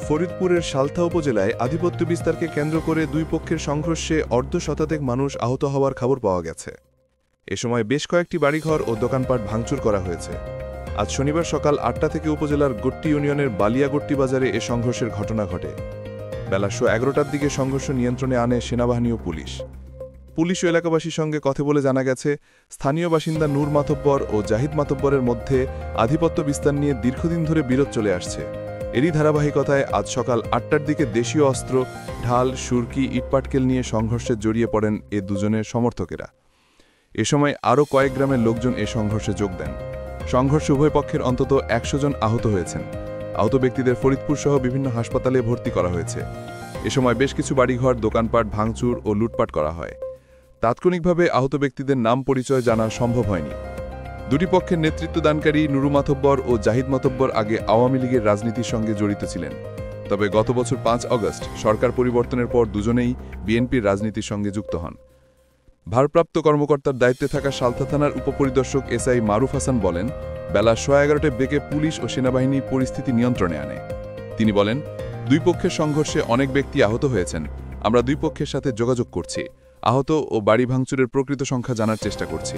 ফরিদপুরের সালথা উপজেলায় আধিপত্য বিস্তারকে কেন্দ্র করে দুই পক্ষের সংঘর্ষে অর্ধশতাধিক মানুষ আহত হওয়ার খবর পাওয়া গেছে। এ সময় বেশ কয়েকটি বাড়িঘর ও দোকানপাট ভাঙচুর করা হয়েছে। আজ শনিবার সকাল ৮টা থেকে উপজেলার গট্টি ইউনিয়নের বালিয়াগট্টি বাজারে এ সংঘর্ষের ঘটনা ঘটে। বেলা 11টার দিকে সংঘর্ষ নিয়ন্ত্রণে আনে সেনাবাহিনী ও পুলিশ। পুলিশ ও এলাকাবাসীর সঙ্গে কথা বলে জানা গেছে, স্থানীয় বাসিন্দা নূর মাতব্বর ও জাহিদ মাতব্বরের মধ্যে আধিপত্য বিস্তার নিয়ে দীর্ঘদিন ধরে বিরোধ চলে আসছে। এরই ধারাবাহিকতায় আজ সকাল ৮টার দিকে দেশীয় অস্ত্র, ঢাল, সুরকি, ইটপাটকেল নিয়ে সংঘর্ষে জড়িয়ে পড়েন এ দুজনের সমর্থকেরা। এ সময় আরও কয়েক গ্রামের লোকজন এ সংঘর্ষে যোগ দেন। সংঘর্ষে উভয় পক্ষের অন্তত ১০০ জন আহত হয়েছেন। আহত ব্যক্তিদের ফরিদপুর সহ বিভিন্ন হাসপাতালে ভর্তি করা হয়েছে। এ সময় বেশ কিছু বাড়িঘর, দোকানপাট ভাঙচুর ও লুটপাট করা হয়। তাৎক্ষণিকভাবে আহত ব্যক্তিদের নাম পরিচয় জানা সম্ভব হয়নি। দুটি পক্ষের নেতৃত্বদানকারী নুরু মাতব্বর ও জাহিদ মাতব্বর আগে আওয়ামী লীগের রাজনীতির সঙ্গে জড়িত ছিলেন। তবে গত বছর ৫ আগস্ট সরকার পরিবর্তনের পর দুজনেই বিএনপির রাজনীতির সঙ্গে যুক্ত হন। ভারপ্রাপ্ত কর্মকর্তার দায়িত্বে থাকা সালথা থানার উপপরিদর্শক এসআই মারুফ হাসান বলেন, বেলা 11:30টায় বেগে পুলিশ ও সেনাবাহিনী পরিস্থিতি নিয়ন্ত্রণে আনে। তিনি বলেন, দুই পক্ষের সংঘর্ষে অনেক ব্যক্তি আহত হয়েছেন। আমরা দুই পক্ষের সাথে যোগাযোগ করছি। আহত ও বাড়ি ভাঙচুরের প্রকৃত সংখ্যা জানার চেষ্টা করছি।